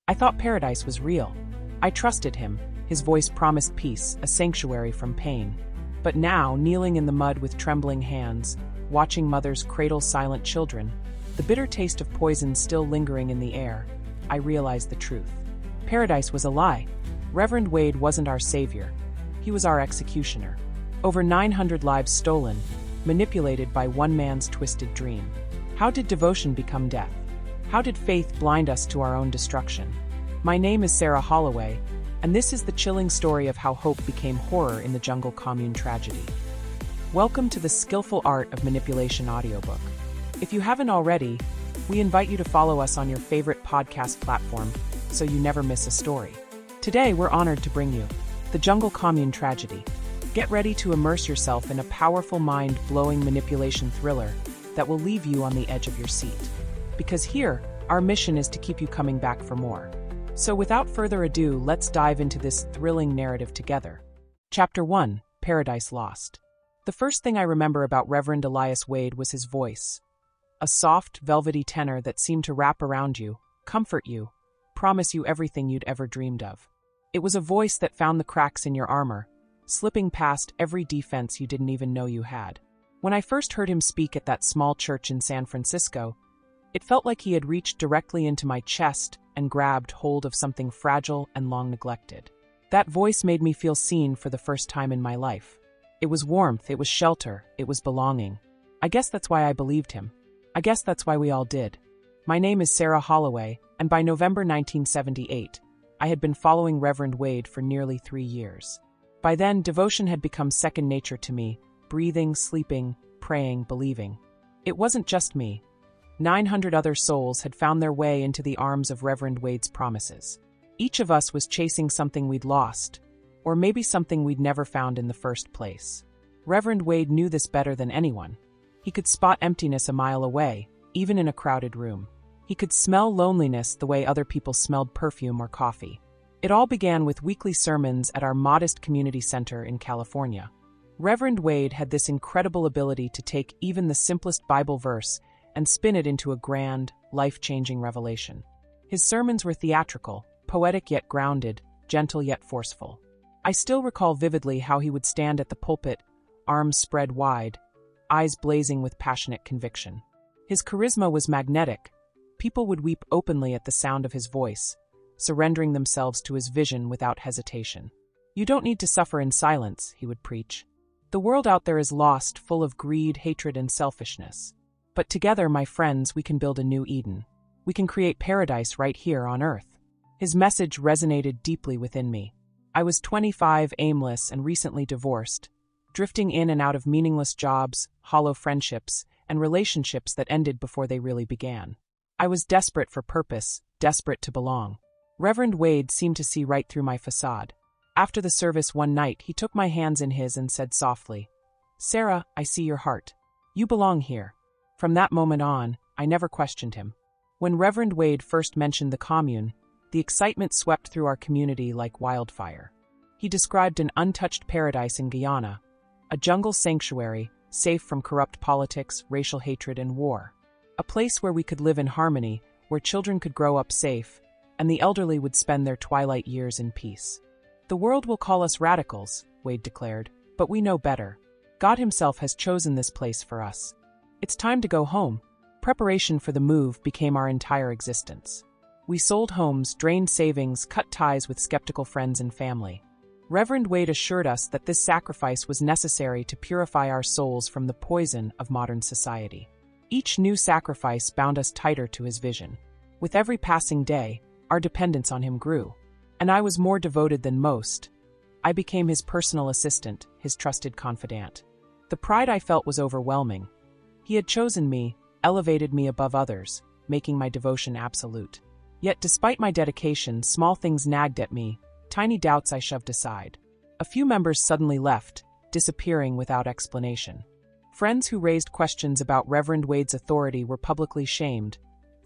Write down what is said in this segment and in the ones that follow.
I thought paradise was real. I trusted him. His voice promised peace, a sanctuary from pain. But now, kneeling in the mud with trembling hands, watching mothers cradle silent children, the bitter taste of poison still lingering in the air, I realized the truth. Paradise was a lie. Reverend Wade wasn't our savior. He was our executioner. Over 900 lives stolen, manipulated by one man's twisted dream. How did devotion become death? How did faith blind us to our own destruction? My name is Sarah Holloway, and this is the chilling story of how hope became horror in the jungle commune tragedy. Welcome to the Skillful Art of Manipulation audiobook. If you haven't already, we invite you to follow us on your favorite podcast platform so you never miss a story. Today, we're honored to bring you the jungle commune tragedy. Get ready to immerse yourself in a powerful, mind-blowing manipulation thriller that will leave you on the edge of your seat. Because here, our mission is to keep you coming back for more. So without further ado, let's dive into this thrilling narrative together. Chapter 1, Paradise Lost. The first thing I remember about Reverend Elias Wade was his voice. A soft, velvety tenor that seemed to wrap around you, comfort you, promise you everything you'd ever dreamed of. It was a voice that found the cracks in your armor, slipping past every defense you didn't even know you had. When I first heard him speak at that small church in San Francisco, it felt like he had reached directly into my chest and grabbed hold of something fragile and long neglected. That voice made me feel seen for the first time in my life. It was warmth, it was shelter, it was belonging. I guess that's why I believed him. I guess that's why we all did. My name is Sarah Holloway, and by November 1978, I had been following Reverend Wade for nearly 3 years. By then, devotion had become second nature to me, breathing, sleeping, praying, believing. It wasn't just me. 900 other souls had found their way into the arms of Reverend Wade's promises. Each of us was chasing something we'd lost, or maybe something we'd never found in the first place. Reverend Wade knew this better than anyone. He could spot emptiness a mile away, even in a crowded room. He could smell loneliness the way other people smelled perfume or coffee. It all began with weekly sermons at our modest community center in California. Reverend Wade had this incredible ability to take even the simplest Bible verse and spin it into a grand, life-changing revelation. His sermons were theatrical, poetic yet grounded, gentle yet forceful. I still recall vividly how he would stand at the pulpit, arms spread wide, eyes blazing with passionate conviction. His charisma was magnetic. People would weep openly at the sound of his voice, surrendering themselves to his vision without hesitation. "You don't need to suffer in silence," he would preach. "The world out there is lost, full of greed, hatred, and selfishness. But together, my friends, we can build a new Eden. We can create paradise right here on Earth." His message resonated deeply within me. I was 25, aimless, and recently divorced, drifting in and out of meaningless jobs, hollow friendships, and relationships that ended before they really began. I was desperate for purpose, desperate to belong. Reverend Wade seemed to see right through my facade. After the service one night, he took my hands in his and said softly, "Sarah, I see your heart. You belong here." From that moment on, I never questioned him. When Reverend Wade first mentioned the commune, the excitement swept through our community like wildfire. He described an untouched paradise in Guyana, a jungle sanctuary, safe from corrupt politics, racial hatred, and war. A place where we could live in harmony, where children could grow up safe, and the elderly would spend their twilight years in peace. "The world will call us radicals," Wade declared, "but we know better. God himself has chosen this place for us. It's time to go home." Preparation for the move became our entire existence. We sold homes, drained savings, cut ties with skeptical friends and family. Reverend Wade assured us that this sacrifice was necessary to purify our souls from the poison of modern society. Each new sacrifice bound us tighter to his vision. With every passing day, our dependence on him grew. And I was more devoted than most. I became his personal assistant, his trusted confidant. The pride I felt was overwhelming. He had chosen me, elevated me above others, making my devotion absolute. Yet despite my dedication, small things nagged at me, tiny doubts I shoved aside. A few members suddenly left, disappearing without explanation. Friends who raised questions about Reverend Wade's authority were publicly shamed,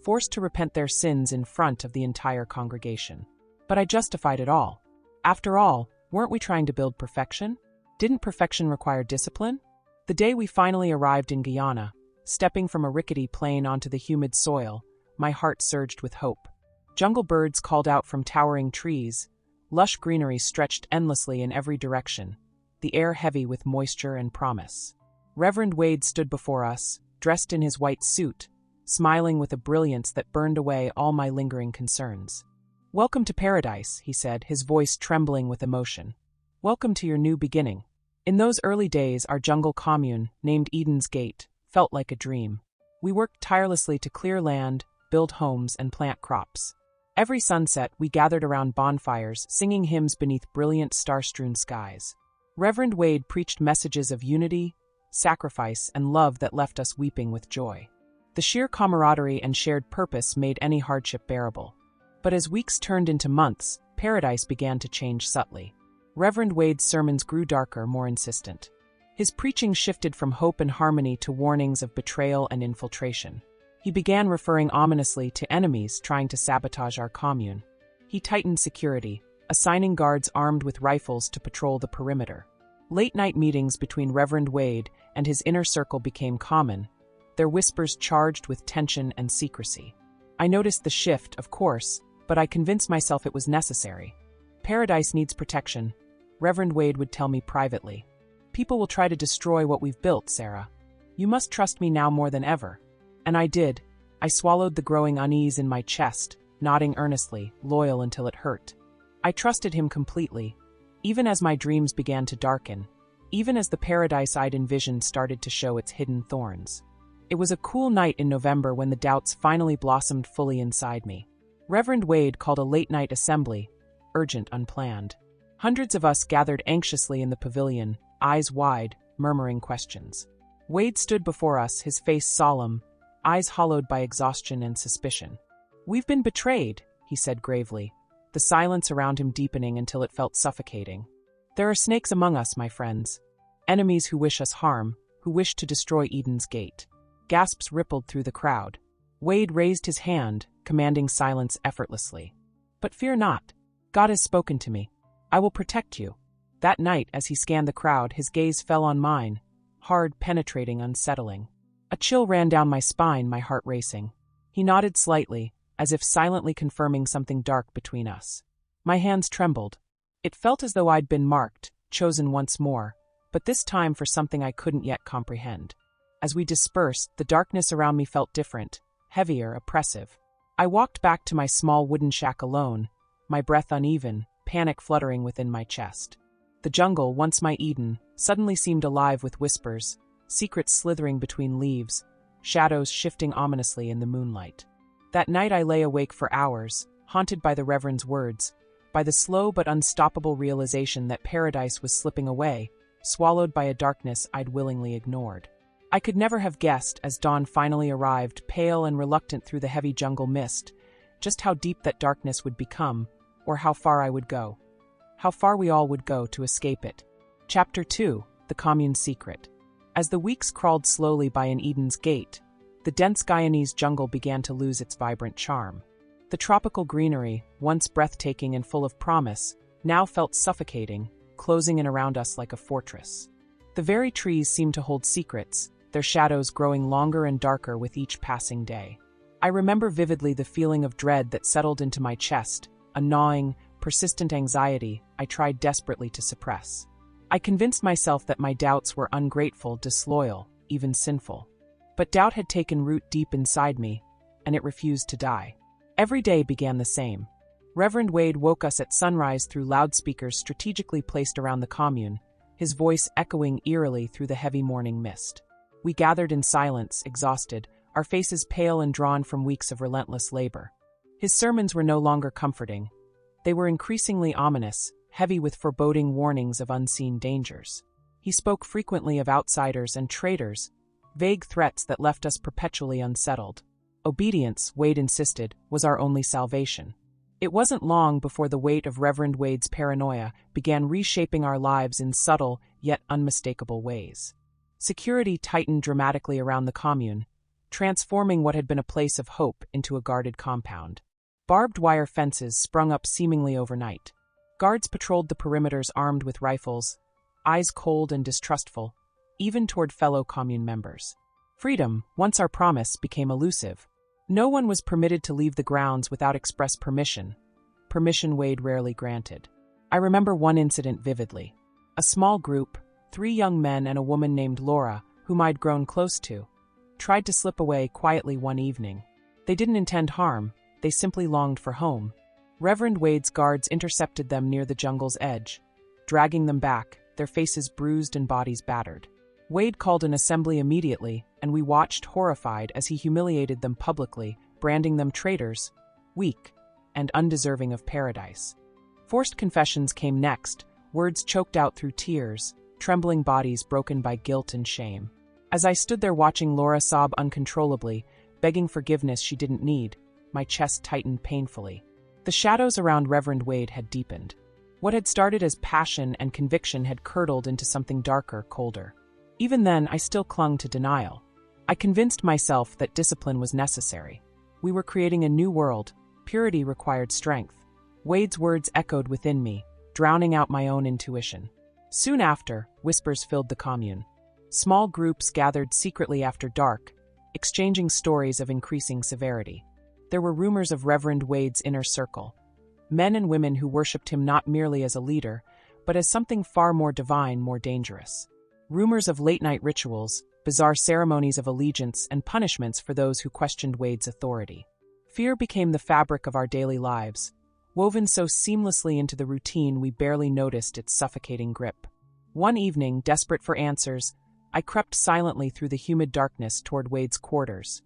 forced to repent their sins in front of the entire congregation. But I justified it all. After all, weren't we trying to build perfection? Didn't perfection require discipline? The day we finally arrived in Guyana, stepping from a rickety plane onto the humid soil, my heart surged with hope. Jungle birds called out from towering trees. Lush greenery stretched endlessly in every direction, the air heavy with moisture and promise. Reverend Wade stood before us, dressed in his white suit, smiling with a brilliance that burned away all my lingering concerns. "Welcome to paradise," he said, his voice trembling with emotion. "Welcome to your new beginning." In those early days, our jungle commune, named Eden's Gate, felt like a dream. We worked tirelessly to clear land, build homes, and plant crops. Every sunset, we gathered around bonfires, singing hymns beneath brilliant star-strewn skies. Reverend Wade preached messages of unity, sacrifice, and love that left us weeping with joy. The sheer camaraderie and shared purpose made any hardship bearable. But as weeks turned into months, paradise began to change subtly. Reverend Wade's sermons grew darker, more insistent. His preaching shifted from hope and harmony to warnings of betrayal and infiltration. He began referring ominously to enemies trying to sabotage our commune. He tightened security, assigning guards armed with rifles to patrol the perimeter. Late-night meetings between Reverend Wade and his inner circle became common, their whispers charged with tension and secrecy. I noticed the shift, of course, but I convinced myself it was necessary. "Paradise needs protection," Reverend Wade would tell me privately. "People will try to destroy what we've built, Sarah. You must trust me now more than ever." And I did. I swallowed the growing unease in my chest, nodding earnestly, loyal until it hurt. I trusted him completely, even as my dreams began to darken, even as the paradise I'd envisioned started to show its hidden thorns. It was a cool night in November when the doubts finally blossomed fully inside me. Reverend Wade called a late-night assembly, urgent, unplanned. Hundreds of us gathered anxiously in the pavilion, eyes wide, murmuring questions. Wade stood before us, his face solemn, eyes hollowed by exhaustion and suspicion. "We've been betrayed," he said gravely, the silence around him deepening until it felt suffocating. "There are snakes among us, my friends. Enemies who wish us harm, who wish to destroy Eden's Gate." Gasps rippled through the crowd. Wade raised his hand, commanding silence effortlessly. "But fear not. God has spoken to me. I will protect you." That night, as he scanned the crowd, his gaze fell on mine, hard, penetrating, unsettling. A chill ran down my spine, my heart racing. He nodded slightly, as if silently confirming something dark between us. My hands trembled. It felt as though I'd been marked, chosen once more, but this time for something I couldn't yet comprehend. As we dispersed, the darkness around me felt different, heavier, oppressive. I walked back to my small wooden shack alone, my breath uneven, panic fluttering within my chest. The jungle, once my Eden, suddenly seemed alive with whispers, secrets slithering between leaves, shadows shifting ominously in the moonlight. That night I lay awake for hours, haunted by the Reverend's words, by the slow but unstoppable realization that paradise was slipping away, swallowed by a darkness I'd willingly ignored. I could never have guessed, as dawn finally arrived, pale and reluctant through the heavy jungle mist, just how deep that darkness would become, or how far I would go. How far we all would go to escape it. Chapter 2: The Commune's Secret. As the weeks crawled slowly by in Eden's Gate, the dense Guyanese jungle began to lose its vibrant charm. The tropical greenery, once breathtaking and full of promise, now felt suffocating, closing in around us like a fortress. The very trees seemed to hold secrets, their shadows growing longer and darker with each passing day. I remember vividly the feeling of dread that settled into my chest, a gnawing, persistent anxiety I tried desperately to suppress. I convinced myself that my doubts were ungrateful, disloyal, even sinful. But doubt had taken root deep inside me, and it refused to die. Every day began the same. Reverend Wade woke us at sunrise through loudspeakers strategically placed around the commune, his voice echoing eerily through the heavy morning mist. We gathered in silence, exhausted, our faces pale and drawn from weeks of relentless labor. His sermons were no longer comforting. They were increasingly ominous, heavy with foreboding warnings of unseen dangers. He spoke frequently of outsiders and traitors, vague threats that left us perpetually unsettled. Obedience, Wade insisted, was our only salvation. It wasn't long before the weight of Reverend Wade's paranoia began reshaping our lives in subtle, yet unmistakable ways. Security tightened dramatically around the commune, transforming what had been a place of hope into a guarded compound. Barbed wire fences sprung up seemingly overnight. Guards patrolled the perimeters armed with rifles, eyes cold and distrustful, even toward fellow commune members. Freedom, once our promise, became elusive. No one was permitted to leave the grounds without express permission Wade rarely granted. I remember one incident vividly. A small group, 3 young men and a woman named Laura, whom I'd grown close to, tried to slip away quietly one evening. They didn't intend harm, they simply longed for home. Reverend Wade's guards intercepted them near the jungle's edge, dragging them back, their faces bruised and bodies battered. Wade called an assembly immediately, and we watched horrified as he humiliated them publicly, branding them traitors, weak, and undeserving of paradise. Forced confessions came next, words choked out through tears, trembling bodies broken by guilt and shame. As I stood there watching Laura sob uncontrollably, begging forgiveness she didn't need, my chest tightened painfully. The shadows around Reverend Wade had deepened. What had started as passion and conviction had curdled into something darker, colder. Even then, I still clung to denial. I convinced myself that discipline was necessary. We were creating a new world. Purity required strength. Wade's words echoed within me, drowning out my own intuition. Soon after, whispers filled the commune. Small groups gathered secretly after dark, exchanging stories of increasing severity. There were rumors of Reverend Wade's inner circle. Men and women who worshipped him not merely as a leader, but as something far more divine, more dangerous. Rumors of late-night rituals, bizarre ceremonies of allegiance, and punishments for those who questioned Wade's authority. Fear became the fabric of our daily lives, woven so seamlessly into the routine we barely noticed its suffocating grip. One evening, desperate for answers, I crept silently through the humid darkness toward Wade's quarters.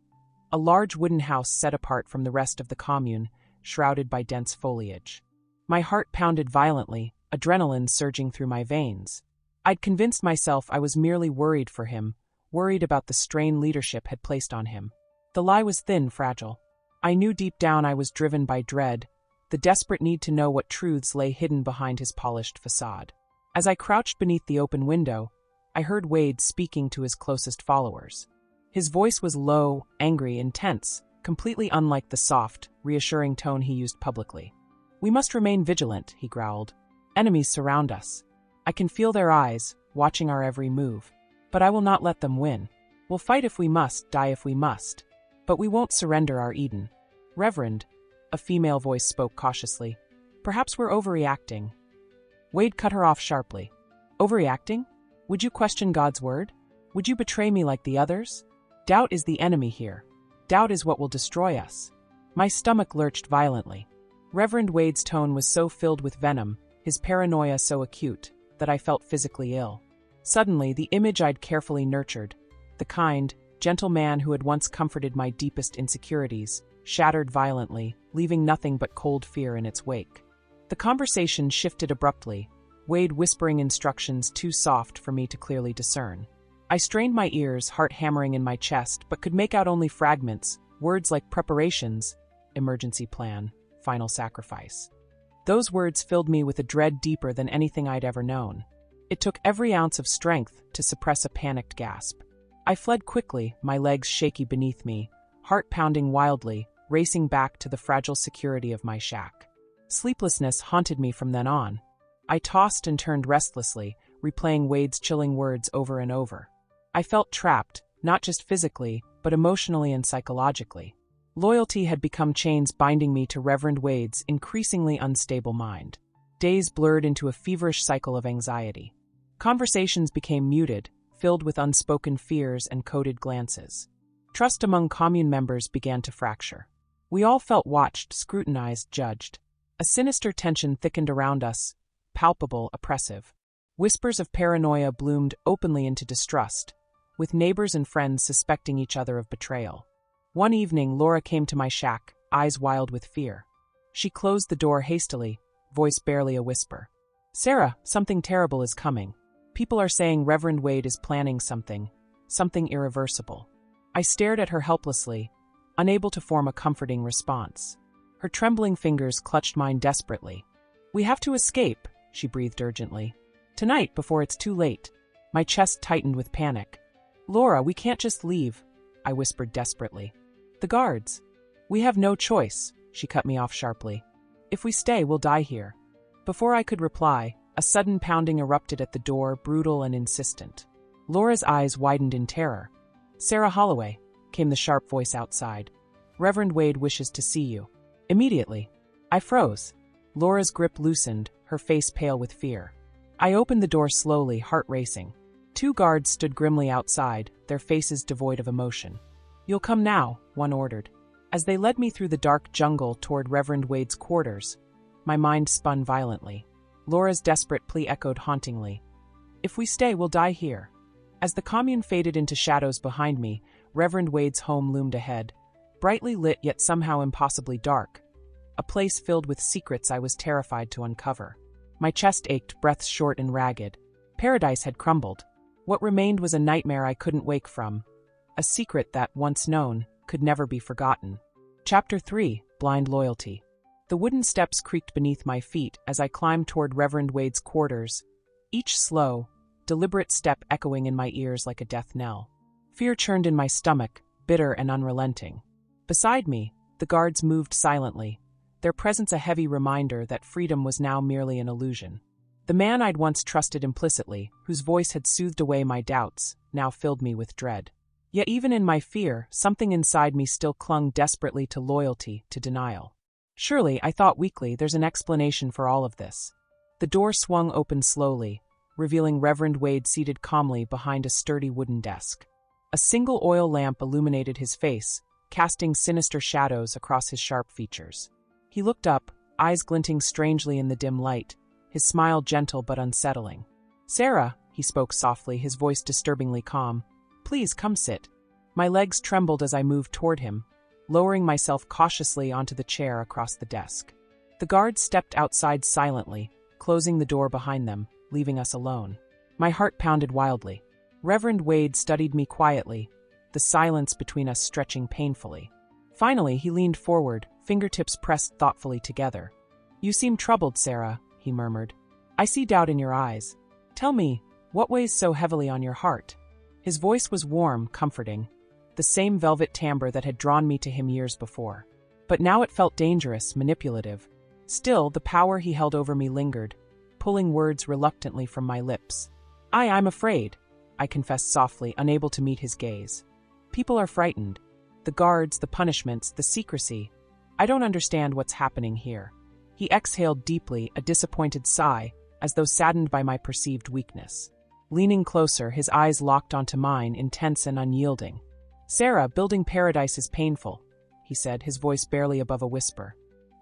A large wooden house set apart from the rest of the commune, shrouded by dense foliage. My heart pounded violently, adrenaline surging through my veins. I'd convinced myself I was merely worried for him, worried about the strain leadership had placed on him. The lie was thin, fragile. I knew deep down I was driven by dread, the desperate need to know what truths lay hidden behind his polished facade. As I crouched beneath the open window, I heard Wade speaking to his closest followers. His voice was low, angry, intense, completely unlike the soft, reassuring tone he used publicly. "We must remain vigilant," he growled. "Enemies surround us. I can feel their eyes, watching our every move. But I will not let them win. We'll fight if we must, die if we must. But we won't surrender our Eden." "Reverend," a female voice spoke cautiously, "perhaps we're overreacting." Wade cut her off sharply. "Overreacting? Would you question God's word? Would you betray me like the others? Doubt is the enemy here. Doubt is what will destroy us." My stomach lurched violently. Reverend Wade's tone was so filled with venom, his paranoia so acute, that I felt physically ill. Suddenly, the image I'd carefully nurtured, the kind, gentle man who had once comforted my deepest insecurities, shattered violently, leaving nothing but cold fear in its wake. The conversation shifted abruptly, Wade whispering instructions too soft for me to clearly discern. I strained my ears, heart hammering in my chest, but could make out only fragments, words like preparations, emergency plan, final sacrifice. Those words filled me with a dread deeper than anything I'd ever known. It took every ounce of strength to suppress a panicked gasp. I fled quickly, my legs shaky beneath me, heart pounding wildly, racing back to the fragile security of my shack. Sleeplessness haunted me from then on. I tossed and turned restlessly, replaying Wade's chilling words over and over. I felt trapped, not just physically, but emotionally and psychologically. Loyalty had become chains binding me to Reverend Wade's increasingly unstable mind. Days blurred into a feverish cycle of anxiety. Conversations became muted, filled with unspoken fears and coded glances. Trust among commune members began to fracture. We all felt watched, scrutinized, judged. A sinister tension thickened around us, palpable, oppressive. Whispers of paranoia bloomed openly into distrust, with neighbors and friends suspecting each other of betrayal. One evening, Laura came to my shack, eyes wild with fear. She closed the door hastily, voice barely a whisper. "Sarah, something terrible is coming. People are saying Reverend Wade is planning something irreversible." I stared at her helplessly, unable to form a comforting response. Her trembling fingers clutched mine desperately. "We have to escape," she breathed urgently. "Tonight, before it's too late." My chest tightened with panic. "Laura, we can't just leave," I whispered desperately. "The guards." "We have no choice," she cut me off sharply. "If we stay, we'll die here." Before I could reply, a sudden pounding erupted at the door, brutal and insistent. Laura's eyes widened in terror. "Sarah Holloway," came the sharp voice outside. Reverend Wade wishes to see you. Immediately. I froze. Laura's grip loosened, her face pale with fear. I opened the door slowly, heart racing. 2 guards stood grimly outside, their faces devoid of emotion. You'll come now, one ordered. As they led me through the dark jungle toward Reverend Wade's quarters, my mind spun violently. Laura's desperate plea echoed hauntingly. If we stay, we'll die here. As the commune faded into shadows behind me, Reverend Wade's home loomed ahead, brightly lit yet somehow impossibly dark. A place filled with secrets I was terrified to uncover. My chest ached, breath short and ragged. Paradise had crumbled. What remained was a nightmare I couldn't wake from. A secret that, once known, could never be forgotten. Chapter 3: Blind Loyalty. The wooden steps creaked beneath my feet as I climbed toward Reverend Wade's quarters, each slow, deliberate step echoing in my ears like a death knell. Fear churned in my stomach, bitter and unrelenting. Beside me, the guards moved silently, their presence a heavy reminder that freedom was now merely an illusion. The man I'd once trusted implicitly, whose voice had soothed away my doubts, now filled me with dread. Yet even in my fear, something inside me still clung desperately to loyalty, to denial. Surely, I thought weakly, there's an explanation for all of this. The door swung open slowly, revealing Reverend Wade seated calmly behind a sturdy wooden desk. A single oil lamp illuminated his face, casting sinister shadows across his sharp features. He looked up, eyes glinting strangely in the dim light, his smile gentle but unsettling. "Sarah," he spoke softly, his voice disturbingly calm, "please come sit." My legs trembled as I moved toward him, lowering myself cautiously onto the chair across the desk. The guards stepped outside silently, closing the door behind them, leaving us alone. My heart pounded wildly. Reverend Wade studied me quietly, the silence between us stretching painfully. Finally, he leaned forward, fingertips pressed thoughtfully together. "You seem troubled, Sarah," he murmured. "I see doubt in your eyes. Tell me, what weighs so heavily on your heart?" His voice was warm, comforting, the same velvet timbre that had drawn me to him years before. But now it felt dangerous, manipulative. Still, the power he held over me lingered, pulling words reluctantly from my lips. I'm afraid," I confessed softly, unable to meet his gaze. "People are frightened. The guards, the punishments, the secrecy. I don't understand what's happening here." He exhaled deeply, a disappointed sigh, as though saddened by my perceived weakness. Leaning closer, his eyes locked onto mine, intense and unyielding. "Sarah, building paradise is painful," he said, his voice barely above a whisper.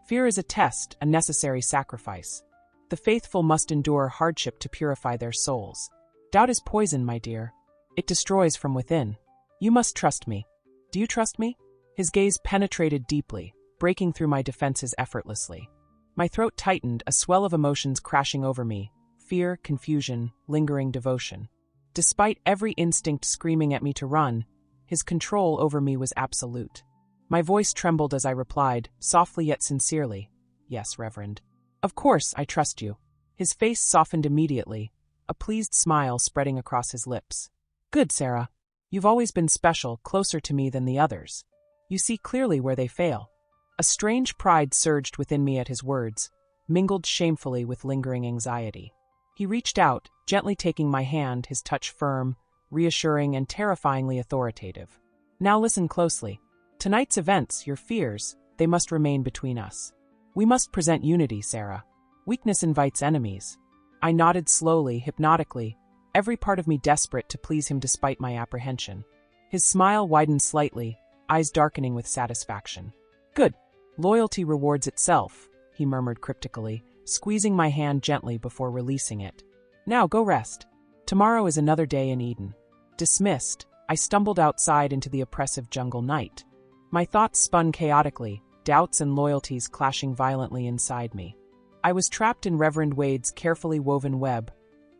"Fear is a test, a necessary sacrifice. The faithful must endure hardship to purify their souls. Doubt is poison, my dear. It destroys from within. You must trust me. Do you trust me?" His gaze penetrated deeply, breaking through my defenses effortlessly. My throat tightened, a swell of emotions crashing over me. Fear, confusion, lingering devotion. Despite every instinct screaming at me to run, his control over me was absolute. My voice trembled as I replied, softly yet sincerely, "Yes, Reverend. Of course, I trust you." His face softened immediately, a pleased smile spreading across his lips. "Good, Sarah. You've always been special, closer to me than the others. You see clearly where they fail." A strange pride surged within me at his words, mingled shamefully with lingering anxiety. He reached out, gently taking my hand, his touch firm, reassuring and terrifyingly authoritative. "Now listen closely. Tonight's events, your fears, they must remain between us. We must present unity, Sarah. Weakness invites enemies." I nodded slowly, hypnotically, every part of me desperate to please him despite my apprehension. His smile widened slightly, eyes darkening with satisfaction. "Good. Loyalty rewards itself," he murmured cryptically, squeezing my hand gently before releasing it. "Now go rest. Tomorrow is another day in Eden." Dismissed, I stumbled outside into the oppressive jungle night. My thoughts spun chaotically, doubts and loyalties clashing violently inside me. I was trapped in Reverend Wade's carefully woven web,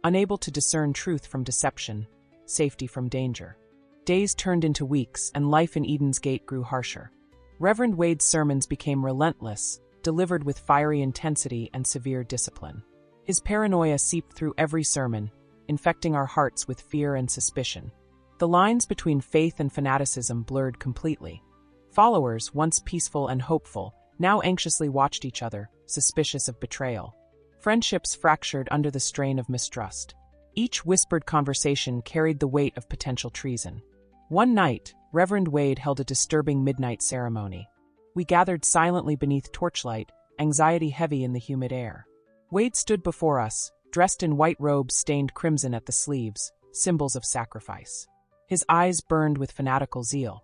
unable to discern truth from deception, safety from danger. Days turned into weeks, and life in Eden's Gate grew harsher. Reverend Wade's sermons became relentless, delivered with fiery intensity and severe discipline. His paranoia seeped through every sermon, infecting our hearts with fear and suspicion. The lines between faith and fanaticism blurred completely. Followers, once peaceful and hopeful, now anxiously watched each other, suspicious of betrayal. Friendships fractured under the strain of mistrust. Each whispered conversation carried the weight of potential treason. One night, Reverend Wade held a disturbing midnight ceremony. We gathered silently beneath torchlight, anxiety heavy in the humid air. Wade stood before us, dressed in white robes stained crimson at the sleeves, symbols of sacrifice. His eyes burned with fanatical zeal.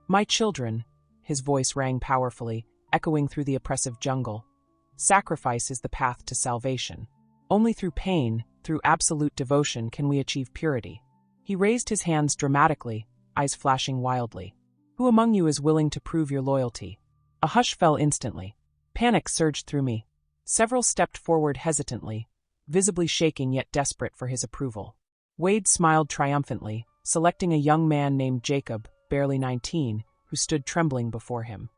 "My children," his voice rang powerfully, echoing through the oppressive jungle. "Sacrifice is the path to salvation. Only through pain, through absolute devotion can we achieve purity." He raised his hands dramatically, eyes flashing wildly. "Who among you is willing to prove your loyalty?" A hush fell instantly. Panic surged through me. Several stepped forward hesitantly, visibly shaking yet desperate for his approval. Wade smiled triumphantly, selecting a young man named Jacob, barely 19, who stood trembling before him.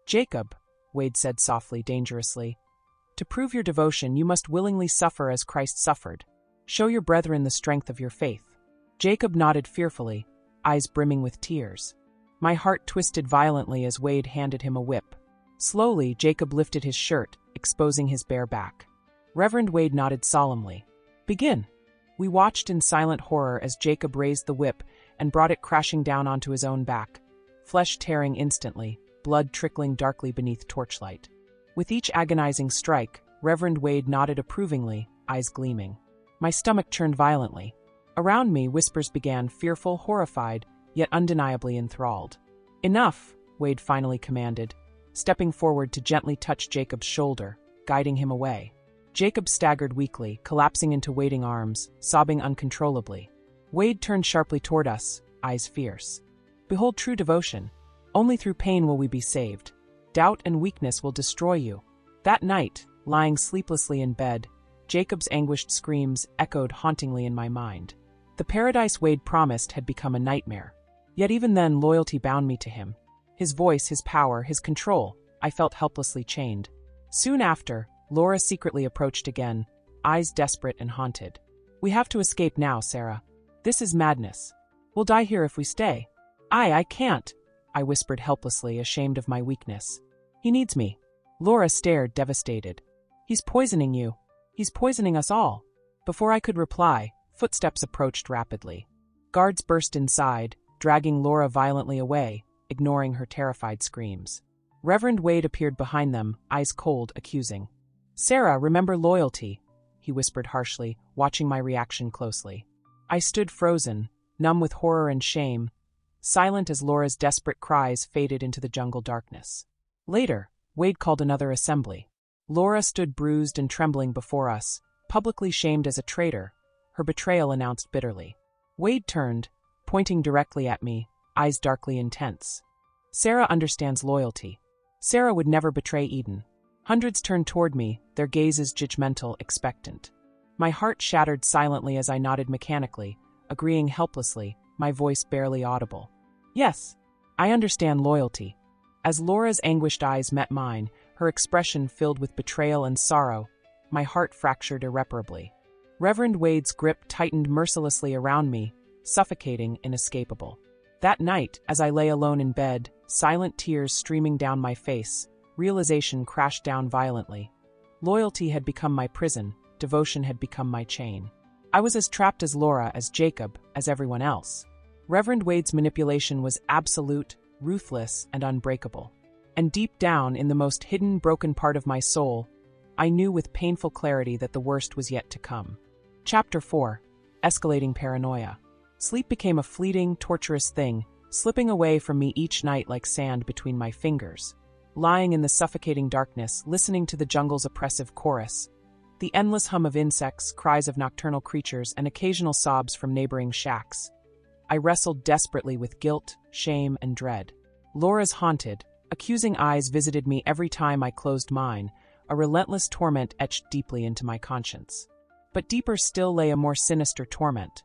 "Jacob," Wade said softly, dangerously, "to prove your devotion you must willingly suffer as Christ suffered. Show your brethren the strength of your faith." Jacob nodded fearfully, eyes brimming with tears. My heart twisted violently as Wade handed him a whip. Slowly, Jacob lifted his shirt, exposing his bare back. Reverend Wade nodded solemnly. "Begin." We watched in silent horror as Jacob raised the whip and brought it crashing down onto his own back, flesh tearing instantly, blood trickling darkly beneath torchlight. With each agonizing strike, Reverend Wade nodded approvingly, eyes gleaming. My stomach churned violently. Around me, whispers began, fearful, horrified, yet undeniably enthralled. "Enough," Wade finally commanded, stepping forward to gently touch Jacob's shoulder, guiding him away. Jacob staggered weakly, collapsing into waiting arms, sobbing uncontrollably. Wade turned sharply toward us, eyes fierce. "Behold true devotion. Only through pain will we be saved. Doubt and weakness will destroy you." That night, lying sleeplessly in bed, Jacob's anguished screams echoed hauntingly in my mind. The paradise Wade promised had become a nightmare. Yet even then, loyalty bound me to him. His voice, his power, his control, I felt helplessly chained. Soon after, Laura secretly approached again, eyes desperate and haunted. "We have to escape now, Sarah. This is madness. We'll die here if we stay." I can't," I whispered helplessly, ashamed of my weakness. "He needs me." Laura stared, devastated. "He's poisoning you. He's poisoning us all." Before I could reply, footsteps approached rapidly. Guards burst inside, dragging Laura violently away, ignoring her terrified screams. Reverend Wade appeared behind them, eyes cold, accusing. "Sarah, remember loyalty," he whispered harshly, watching my reaction closely. I stood frozen, numb with horror and shame, silent as Laura's desperate cries faded into the jungle darkness. Later, Wade called another assembly. Laura stood bruised and trembling before us, publicly shamed as a traitor, her betrayal announced bitterly. Wade turned, pointing directly at me, eyes darkly intense. "Sarah understands loyalty. Sarah would never betray Eden." Hundreds turned toward me, their gazes judgmental, expectant. My heart shattered silently as I nodded mechanically, agreeing helplessly, my voice barely audible. "Yes, I understand loyalty." As Laura's anguished eyes met mine, her expression filled with betrayal and sorrow, my heart fractured irreparably. Reverend Wade's grip tightened mercilessly around me, suffocating, inescapable. That night, as I lay alone in bed, silent tears streaming down my face, realization crashed down violently. Loyalty had become my prison, devotion had become my chain. I was as trapped as Laura, as Jacob, as everyone else. Reverend Wade's manipulation was absolute, ruthless, and unbreakable. And deep down, in the most hidden, broken part of my soul, I knew with painful clarity that the worst was yet to come. Chapter 4. Escalating Paranoia. Sleep became a fleeting, torturous thing, slipping away from me each night like sand between my fingers. Lying in the suffocating darkness, listening to the jungle's oppressive chorus, the endless hum of insects, cries of nocturnal creatures, and occasional sobs from neighboring shacks, I wrestled desperately with guilt, shame, and dread. Laura's haunted, accusing eyes visited me every time I closed mine, a relentless torment etched deeply into my conscience. But deeper still lay a more sinister torment.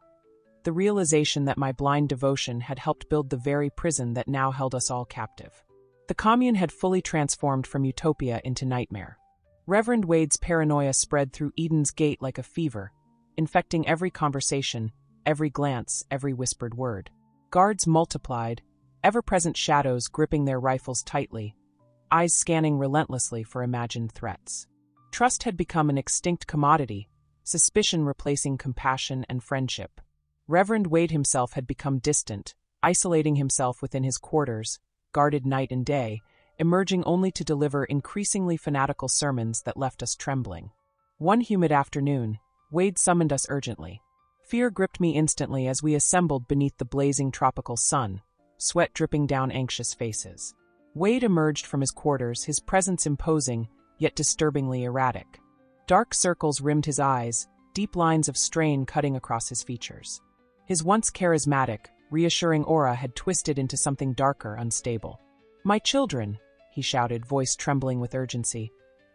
The realization that my blind devotion had helped build the very prison that now held us all captive. The Commune had fully transformed from utopia into nightmare. Reverend Wade's paranoia spread through Eden's Gate like a fever, infecting every conversation, every glance, every whispered word. Guards multiplied, ever-present shadows gripping their rifles tightly, eyes scanning relentlessly for imagined threats. Trust had become an extinct commodity, suspicion replacing compassion and friendship. Reverend Wade himself had become distant, isolating himself within his quarters, guarded night and day, emerging only to deliver increasingly fanatical sermons that left us trembling. One humid afternoon, Wade summoned us urgently. Fear gripped me instantly as we assembled beneath the blazing tropical sun, sweat dripping down anxious faces. Wade emerged from his quarters, his presence imposing, yet disturbingly erratic. Dark circles rimmed his eyes, deep lines of strain cutting across his features. His once charismatic, reassuring aura had twisted into something darker, unstable. "My children," he shouted, voice trembling with urgency.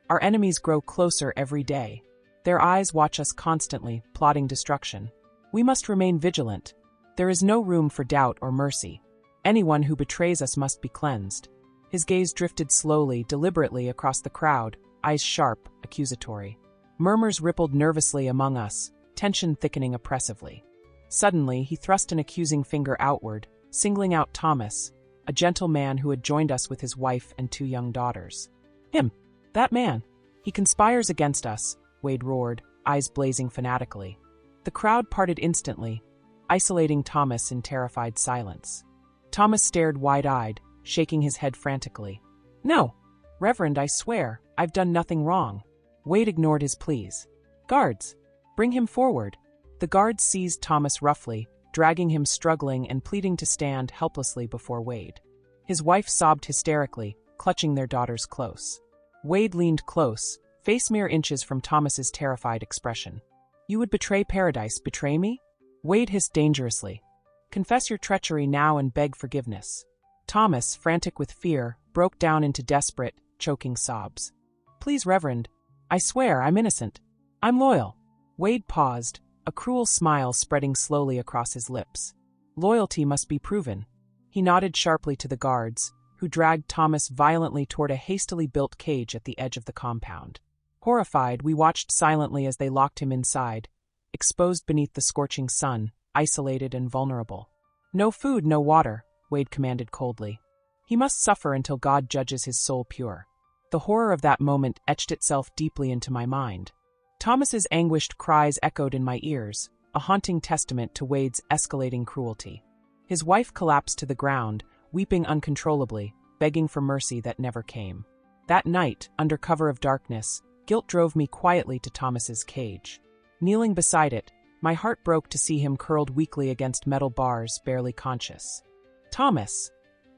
"Our enemies grow closer every day. Their eyes watch us constantly, plotting destruction. We must remain vigilant. There is no room for doubt or mercy. Anyone who betrays us must be cleansed." His gaze drifted slowly, deliberately across the crowd, eyes sharp, accusatory. Murmurs rippled nervously among us, tension thickening oppressively. Suddenly, he thrust an accusing finger outward, singling out Thomas, a gentle man who had joined us with his wife and 2 young daughters. "Him! That man! He conspires against us," Wade roared, eyes blazing fanatically. The crowd parted instantly, isolating Thomas in terrified silence. Thomas stared wide-eyed, shaking his head frantically. "No! Reverend, I swear, I've done nothing wrong." Wade ignored his pleas. "Guards! Bring him forward." The guards seized Thomas roughly, dragging him struggling and pleading to stand helplessly before Wade. His wife sobbed hysterically, clutching their daughters close. Wade leaned close, face mere inches from Thomas's terrified expression. "You would betray paradise, betray me?" Wade hissed dangerously. "Confess your treachery now and beg forgiveness." Thomas, frantic with fear, broke down into desperate, choking sobs. "Please, Reverend. I swear I'm innocent. I'm loyal." Wade paused, a cruel smile spreading slowly across his lips. "Loyalty must be proven." He nodded sharply to the guards, who dragged Thomas violently toward a hastily built cage at the edge of the compound. Horrified, we watched silently as they locked him inside, exposed beneath the scorching sun, isolated and vulnerable. "No food, no water," Wade commanded coldly. "He must suffer until God judges his soul pure." The horror of that moment etched itself deeply into my mind. Thomas's anguished cries echoed in my ears, a haunting testament to Wade's escalating cruelty. His wife collapsed to the ground, weeping uncontrollably, begging for mercy that never came. That night, under cover of darkness, guilt drove me quietly to Thomas's cage. Kneeling beside it, my heart broke to see him curled weakly against metal bars, barely conscious. "Thomas,"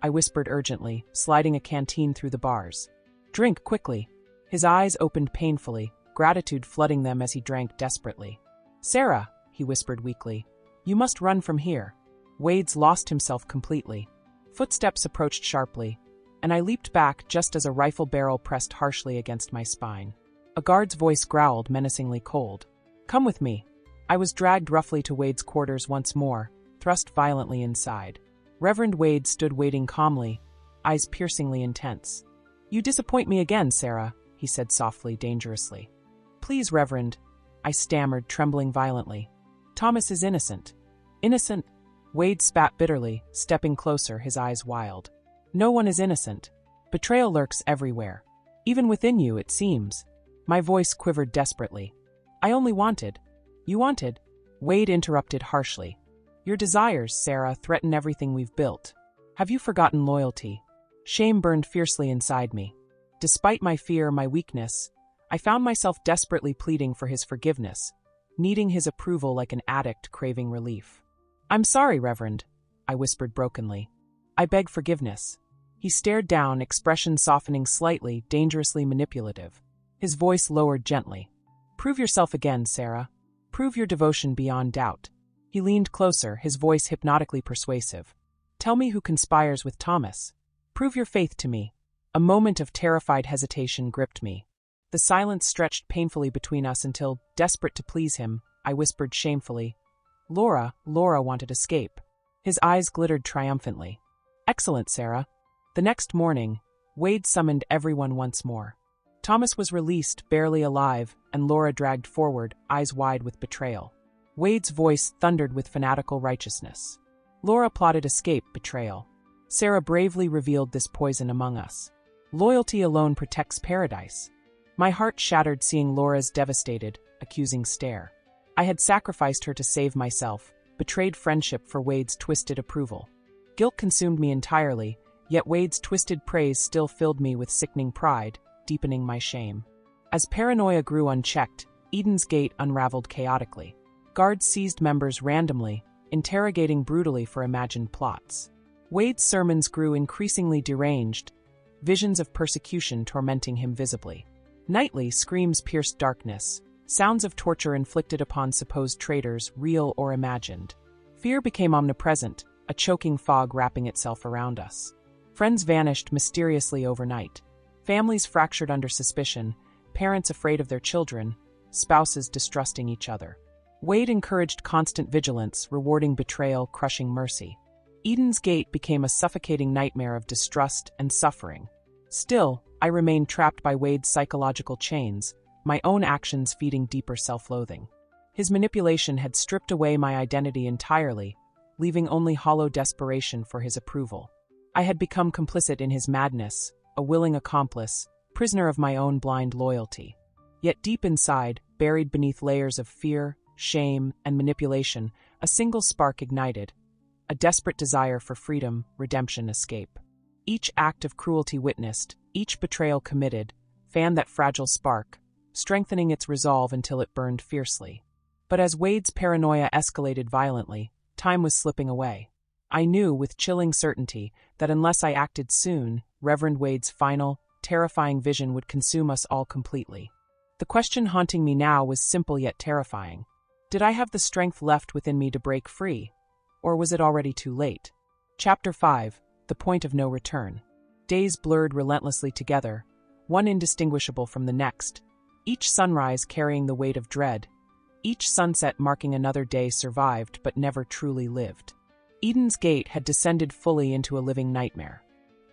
I whispered urgently, sliding a canteen through the bars. "Drink quickly." His eyes opened painfully, gratitude flooding them as he drank desperately. "Sarah," he whispered weakly, "you must run from here." Wade's lost himself completely. Footsteps approached sharply, and I leaped back just as a rifle barrel pressed harshly against my spine. A guard's voice growled, menacingly cold. "Come with me." I was dragged roughly to Wade's quarters once more, thrust violently inside. Reverend Wade stood waiting calmly, eyes piercingly intense. "You disappoint me again, Sarah," he said softly, dangerously. "Please, Reverend," I stammered, trembling violently. "Thomas is innocent." "Innocent?" Wade spat bitterly, stepping closer, his eyes wild. "No one is innocent. Betrayal lurks everywhere. Even within you, it seems." My voice quivered desperately. "I only wanted—" "You wanted?" Wade interrupted harshly. "Your desires, Sarah, threaten everything we've built. Have you forgotten loyalty?" Shame burned fiercely inside me. Despite my fear, my weakness, I found myself desperately pleading for his forgiveness, needing his approval like an addict craving relief. "I'm sorry, Reverend," I whispered brokenly. "I beg forgiveness." He stared down, expression softening slightly, dangerously manipulative. His voice lowered gently. "Prove yourself again, Sarah. Prove your devotion beyond doubt." He leaned closer, his voice hypnotically persuasive. "Tell me who conspires with Thomas. Prove your faith to me." A moment of terrified hesitation gripped me. The silence stretched painfully between us until, desperate to please him, I whispered shamefully, Laura wanted escape." His eyes glittered triumphantly. "Excellent, Sarah." The next morning, Wade summoned everyone once more. Thomas was released, barely alive, and Laura dragged forward, eyes wide with betrayal. Wade's voice thundered with fanatical righteousness. Laura plotted escape, betrayal. Sarah bravely revealed this poison among us. Loyalty alone protects paradise. My heart shattered seeing Laura's devastated, accusing stare. I had sacrificed her to save myself, betrayed friendship for Wade's twisted approval. Guilt consumed me entirely, yet Wade's twisted praise still filled me with sickening pride, deepening my shame. As paranoia grew unchecked, Eden's Gate unraveled chaotically. Guards seized members randomly, interrogating brutally for imagined plots. Wade's sermons grew increasingly deranged, visions of persecution tormenting him visibly. Nightly, screams pierced darkness, sounds of torture inflicted upon supposed traitors, real or imagined. Fear became omnipresent, a choking fog wrapping itself around us. Friends vanished mysteriously overnight. Families fractured under suspicion, parents afraid of their children, spouses distrusting each other. Wade encouraged constant vigilance, rewarding betrayal, crushing mercy. Eden's Gate became a suffocating nightmare of distrust and suffering. Still, I remained trapped by Wade's psychological chains, my own actions feeding deeper self-loathing. His manipulation had stripped away my identity entirely, leaving only hollow desperation for his approval. I had become complicit in his madness, a willing accomplice, prisoner of my own blind loyalty. Yet deep inside, buried beneath layers of fear, shame, and manipulation, a single spark ignited, a desperate desire for freedom, redemption, escape. Each act of cruelty witnessed, each betrayal committed, fanned that fragile spark, strengthening its resolve until it burned fiercely. But as Wade's paranoia escalated violently, time was slipping away. I knew with chilling certainty that unless I acted soon, Reverend Wade's final, terrifying vision would consume us all completely. The question haunting me now was simple yet terrifying. Did I have the strength left within me to break free? Or was it already too late? Chapter 5. The Point of No Return. Days blurred relentlessly together, one indistinguishable from the next, each sunrise carrying the weight of dread, each sunset marking another day survived but never truly lived. Eden's Gate had descended fully into a living nightmare.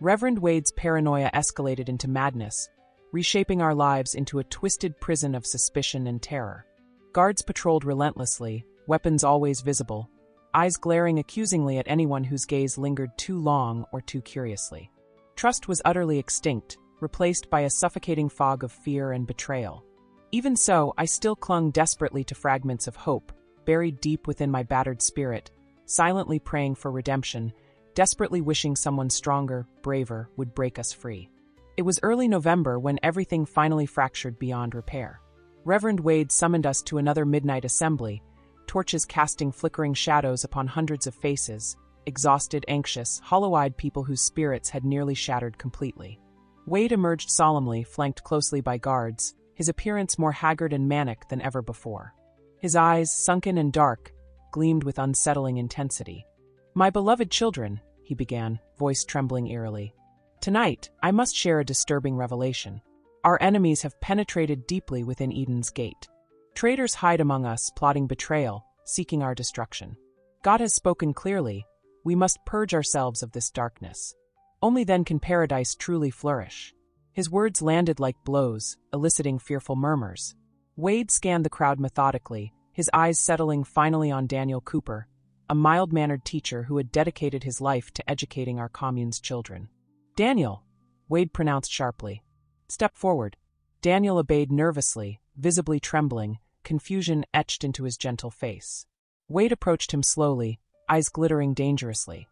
Reverend Wade's paranoia escalated into madness, reshaping our lives into a twisted prison of suspicion and terror. Guards patrolled relentlessly, weapons always visible, eyes glaring accusingly at anyone whose gaze lingered too long or too curiously. Trust was utterly extinct, replaced by a suffocating fog of fear and betrayal. Even so, I still clung desperately to fragments of hope, buried deep within my battered spirit, silently praying for redemption, desperately wishing someone stronger, braver, would break us free. It was early November when everything finally fractured beyond repair. Reverend Wade summoned us to another midnight assembly, torches casting flickering shadows upon hundreds of faces, exhausted, anxious, hollow-eyed people whose spirits had nearly shattered completely. Wade emerged solemnly, flanked closely by guards, his appearance more haggard and manic than ever before. His eyes, sunken and dark, gleamed with unsettling intensity. "My beloved children," he began, voice trembling eerily. "Tonight, I must share a disturbing revelation. Our enemies have penetrated deeply within Eden's Gate. Traitors hide among us, plotting betrayal, seeking our destruction. God has spoken clearly. We must purge ourselves of this darkness. Only then can paradise truly flourish." His words landed like blows, eliciting fearful murmurs. Wade scanned the crowd methodically, his eyes settling finally on Daniel Cooper, a mild-mannered teacher who had dedicated his life to educating our commune's children. "Daniel," Wade pronounced sharply. "Step forward." Daniel obeyed nervously, visibly trembling, confusion etched into his gentle face. Wade approached him slowly, eyes glittering dangerously.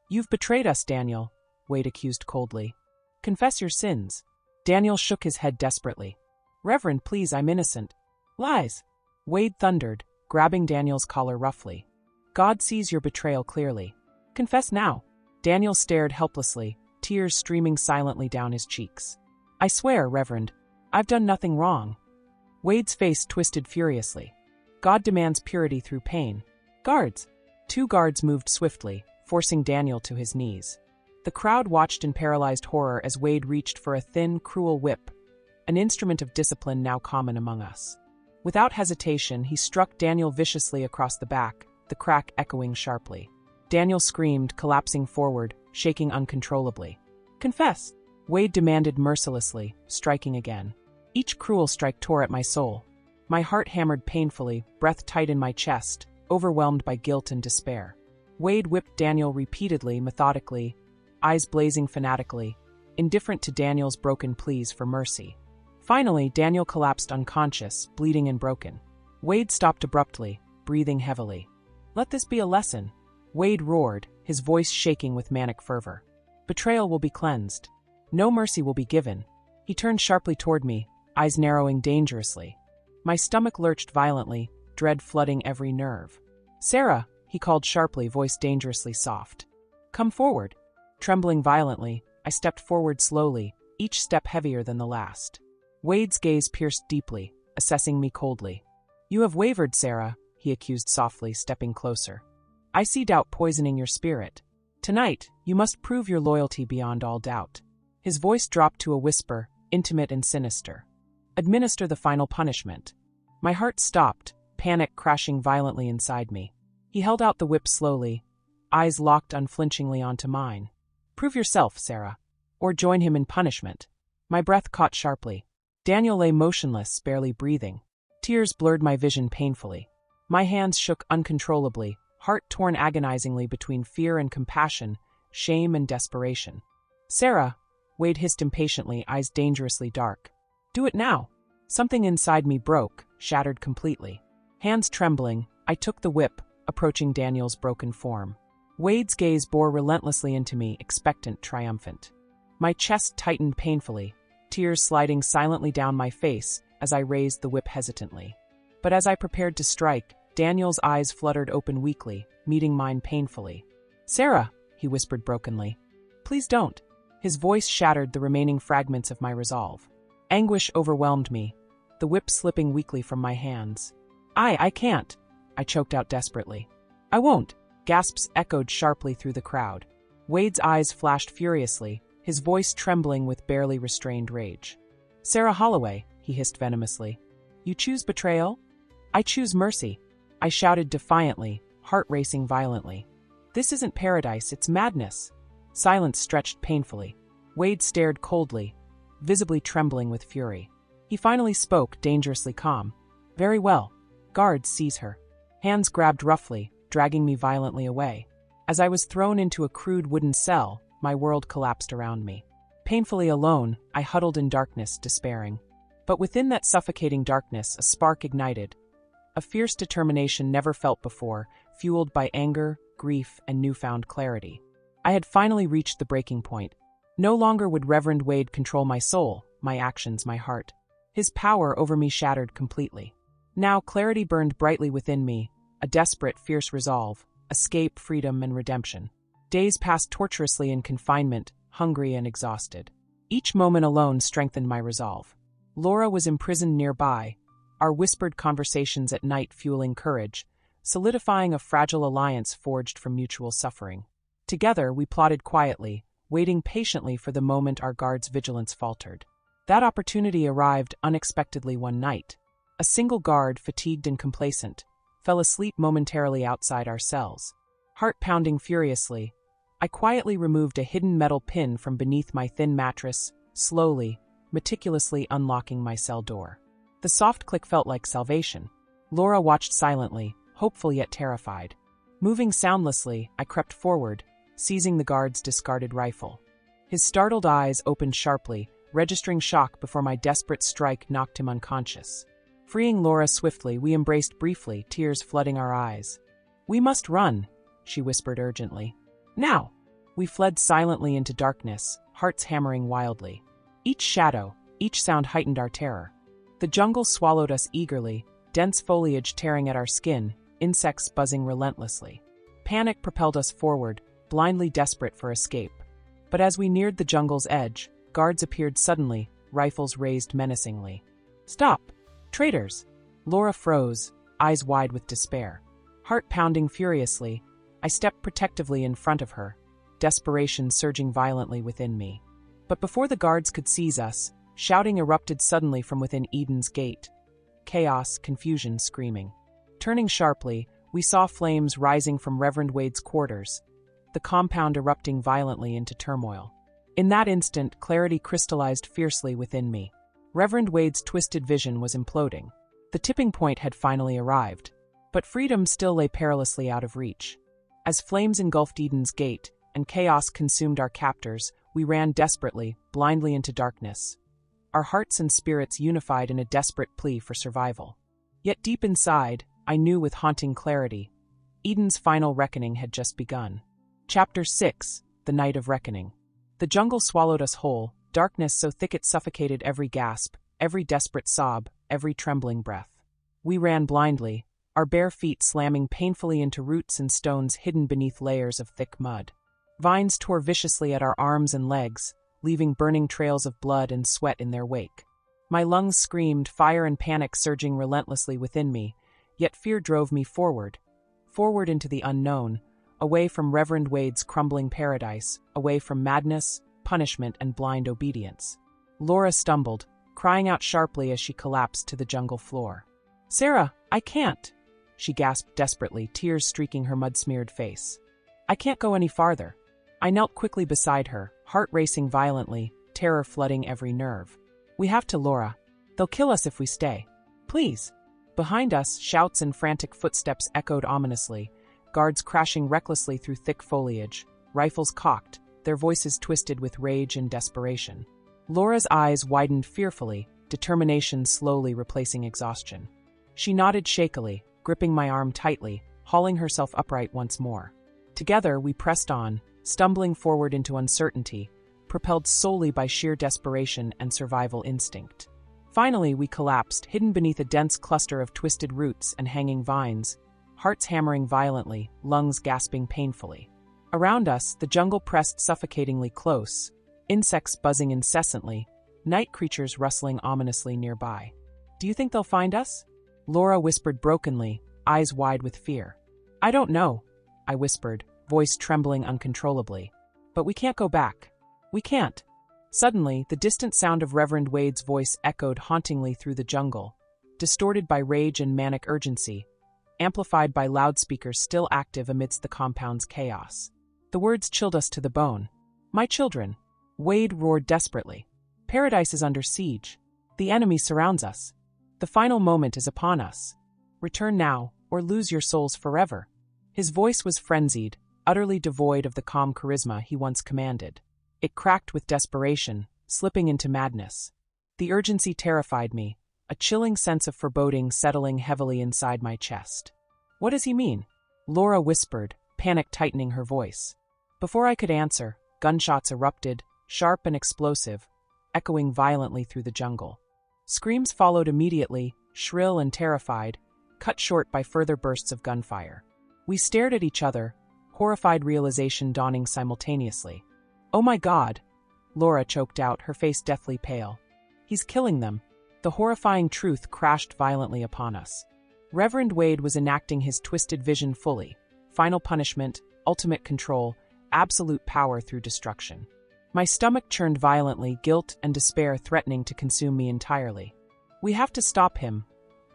"You've betrayed us, Daniel," Wade accused coldly. "Confess your sins." Daniel shook his head desperately. "Reverend, please, I'm innocent." "Lies!" Wade thundered, grabbing Daniel's collar roughly. "God sees your betrayal clearly. Confess now." Daniel stared helplessly, tears streaming silently down his cheeks. "I swear, Reverend, I've done nothing wrong." Wade's face twisted furiously. "God demands purity through pain." "Guards!" Two guards moved swiftly, forcing Daniel to his knees. The crowd watched in paralyzed horror as Wade reached for a thin, cruel whip, an instrument of discipline now common among us. Without hesitation, he struck Daniel viciously across the back, the crack echoing sharply. Daniel screamed, collapsing forward, shaking uncontrollably. "Confess!" Wade demanded mercilessly, striking again. Each cruel strike tore at my soul. My heart hammered painfully, breath tight in my chest, overwhelmed by guilt and despair. Wade whipped Daniel repeatedly, methodically, eyes blazing fanatically, indifferent to Daniel's broken pleas for mercy. Finally, Daniel collapsed unconscious, bleeding and broken. Wade stopped abruptly, breathing heavily. "Let this be a lesson," Wade roared, his voice shaking with manic fervor. Betrayal will be cleansed. No mercy will be given. He turned sharply toward me, eyes narrowing dangerously. My stomach lurched violently, dread flooding every nerve. Sarah, he called sharply, voice dangerously soft. Come forward. Trembling violently, I stepped forward slowly, each step heavier than the last. Wade's gaze pierced deeply, assessing me coldly. You have wavered, Sarah, he accused softly, stepping closer. I see doubt poisoning your spirit. Tonight, you must prove your loyalty beyond all doubt. His voice dropped to a whisper, intimate and sinister. Administer the final punishment. My heart stopped, panic crashing violently inside me. He held out the whip slowly, eyes locked unflinchingly onto mine. Prove yourself, Sarah. Or join him in punishment. My breath caught sharply. Daniel lay motionless, barely breathing. Tears blurred my vision painfully. My hands shook uncontrollably, heart torn agonizingly between fear and compassion, shame and desperation. Sarah, Wade hissed impatiently, eyes dangerously dark. Do it now. Something inside me broke, shattered completely. Hands trembling, I took the whip, approaching Daniel's broken form. Wade's gaze bore relentlessly into me, expectant, triumphant. My chest tightened painfully, tears sliding silently down my face as I raised the whip hesitantly. But as I prepared to strike, Daniel's eyes fluttered open weakly, meeting mine painfully. Sarah, he whispered brokenly. Please don't. His voice shattered the remaining fragments of my resolve. Anguish overwhelmed me, the whip slipping weakly from my hands. I can't, I choked out desperately. I won't, gasps echoed sharply through the crowd. Wade's eyes flashed furiously, his voice trembling with barely restrained rage. Sarah Holloway, he hissed venomously. You choose betrayal? I choose mercy, I shouted defiantly, heart racing violently. This isn't paradise, it's madness. Silence stretched painfully. Wade stared coldly, visibly trembling with fury. He finally spoke, dangerously calm. Very well. Guards, seize her. Hands grabbed roughly, dragging me violently away. As I was thrown into a crude wooden cell, my world collapsed around me. Painfully alone, I huddled in darkness, despairing. But within that suffocating darkness, a spark ignited. A fierce determination never felt before, fueled by anger, grief, and newfound clarity. I had finally reached the breaking point. No longer would Reverend Wade control my soul, my actions, my heart. His power over me shattered completely. Now clarity burned brightly within me, a desperate, fierce resolve, escape, freedom, and redemption. Days passed torturously in confinement, hungry and exhausted. Each moment alone strengthened my resolve. Laura was imprisoned nearby, our whispered conversations at night fueling courage, solidifying a fragile alliance forged from mutual suffering. Together, we plotted quietly, waiting patiently for the moment our guards' vigilance faltered. That opportunity arrived unexpectedly one night. A single guard, fatigued and complacent, fell asleep momentarily outside our cells. Heart pounding furiously, I quietly removed a hidden metal pin from beneath my thin mattress, slowly, meticulously unlocking my cell door. The soft click felt like salvation. Laura watched silently, hopeful yet terrified. Moving soundlessly, I crept forward, seizing the guard's discarded rifle. His startled eyes opened sharply, registering shock before my desperate strike knocked him unconscious. Freeing Laura swiftly, we embraced briefly, tears flooding our eyes. We must run, she whispered urgently. Now! We fled silently into darkness, hearts hammering wildly. Each shadow, each sound heightened our terror. The jungle swallowed us eagerly, dense foliage tearing at our skin, insects buzzing relentlessly. Panic propelled us forward, blindly desperate for escape. But as we neared the jungle's edge, guards appeared suddenly, rifles raised menacingly. Stop! Traitors! Laura froze, eyes wide with despair. Heart pounding furiously, I stepped protectively in front of her, desperation surging violently within me. But before the guards could seize us, shouting erupted suddenly from within Eden's gate. Chaos, confusion, screaming. Turning sharply, we saw flames rising from Reverend Wade's quarters, the compound erupting violently into turmoil. In that instant, clarity crystallized fiercely within me. Reverend Wade's twisted vision was imploding. The tipping point had finally arrived, but freedom still lay perilously out of reach. As flames engulfed Eden's gate and chaos consumed our captors, we ran desperately, blindly into darkness. Our hearts and spirits unified in a desperate plea for survival. Yet deep inside, I knew with haunting clarity, Eden's final reckoning had just begun. Chapter 6: The Night of Reckoning. The jungle swallowed us whole, darkness so thick it suffocated every gasp, every desperate sob, every trembling breath. We ran blindly, our bare feet slamming painfully into roots and stones hidden beneath layers of thick mud. Vines tore viciously at our arms and legs, leaving burning trails of blood and sweat in their wake. My lungs screamed, fire and panic surging relentlessly within me, yet fear drove me forward into the unknown, away from Reverend Wade's crumbling paradise, away from madness, punishment, and blind obedience. Laura stumbled, crying out sharply as she collapsed to the jungle floor. "Sarah, I can't!" she gasped desperately, tears streaking her mud-smeared face. "I can't go any farther." I knelt quickly beside her, heart racing violently, terror flooding every nerve. "We have to, Laura. They'll kill us if we stay. Please." Behind us, shouts and frantic footsteps echoed ominously, guards crashing recklessly through thick foliage, rifles cocked, their voices twisted with rage and desperation. Laura's eyes widened fearfully, determination slowly replacing exhaustion. She nodded shakily, gripping my arm tightly, hauling herself upright once more. Together, we pressed on, stumbling forward into uncertainty, propelled solely by sheer desperation and survival instinct. Finally, we collapsed, hidden beneath a dense cluster of twisted roots and hanging vines, hearts hammering violently, lungs gasping painfully. Around us, the jungle pressed suffocatingly close, insects buzzing incessantly, night creatures rustling ominously nearby. "Do you think they'll find us?" Laura whispered brokenly, eyes wide with fear. "I don't know," I whispered, voice trembling uncontrollably. "But we can't go back. We can't." Suddenly, the distant sound of Reverend Wade's voice echoed hauntingly through the jungle, distorted by rage and manic urgency, amplified by loudspeakers still active amidst the compound's chaos. The words chilled us to the bone. "My children," Wade roared desperately. "Paradise is under siege. The enemy surrounds us. The final moment is upon us. Return now, or lose your souls forever." His voice was frenzied, utterly devoid of the calm charisma he once commanded. It cracked with desperation, slipping into madness. The urgency terrified me, a chilling sense of foreboding settling heavily inside my chest. "What does he mean?" Laura whispered, panic tightening her voice. Before I could answer, gunshots erupted, sharp and explosive, echoing violently through the jungle. Screams followed immediately, shrill and terrified, cut short by further bursts of gunfire. We stared at each other, horrified realization dawning simultaneously. "Oh my God!" Laura choked out, her face deathly pale. "He's killing them." The horrifying truth crashed violently upon us. Reverend Wade was enacting his twisted vision fully. Final punishment, ultimate control, absolute power through destruction. My stomach churned violently, guilt and despair threatening to consume me entirely. "We have to stop him,"